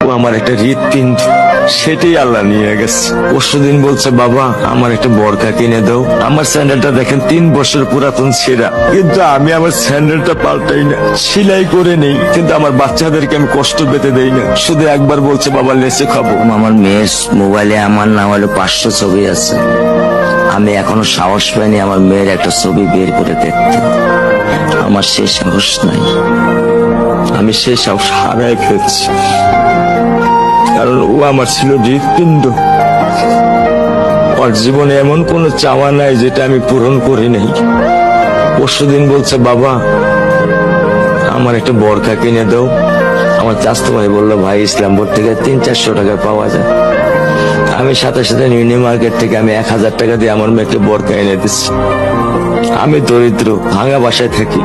ও আমার একটা হৃৎপিণ্ড, সেটাই আল্লাহ নিয়ে গেছে। পরশুদিন বলছে বাবা আমার একটা বরকা কিনে দাও। আমার স্যান্ডেলটা দেখেন 3 বছর পুরাতন ছেঁড়া, কিন্তু আমি আমার স্যান্ডেলটা পাল্টাই না, সেলাই করে নেই, কিন্তু আমার বাচ্চাদেরকে আমি কষ্ট পেতে দেই না। শুধু একবার বলছে বাবা লেচে খাবো। আমার মেয়ের মোবাইলে আমার নাম হলো 500 ছবি আছে। আমি এখনো সাহস পাইনি আমার মেয়ের একটা ছবি বের করে দেখতে। আমার সে সাহস নাই। আমি সেই সাহস হারাই ফেলছি, কারণ ও আমার ছিল হৃৎপিণ্ড। ওর জীবনে এমন কোনো চাওয়া নাই যেটা আমি পূরণ করি নাই। পরশুদিন বলছে বাবা আমার একটা বরকা কিনে দাও। আমার চাচতো ভাই বললো ভাই ইসলামপুর থেকে 300-400 টাকা পাওয়া যায়। আমি সাথে সাথে নিউ মার্কেট থেকে আমি 1000 টাকা দিয়ে আমার মেয়েকে বরকা এনে দিচ্ছি। আমি দরিদ্র, ভাঙা বাসায় থাকি,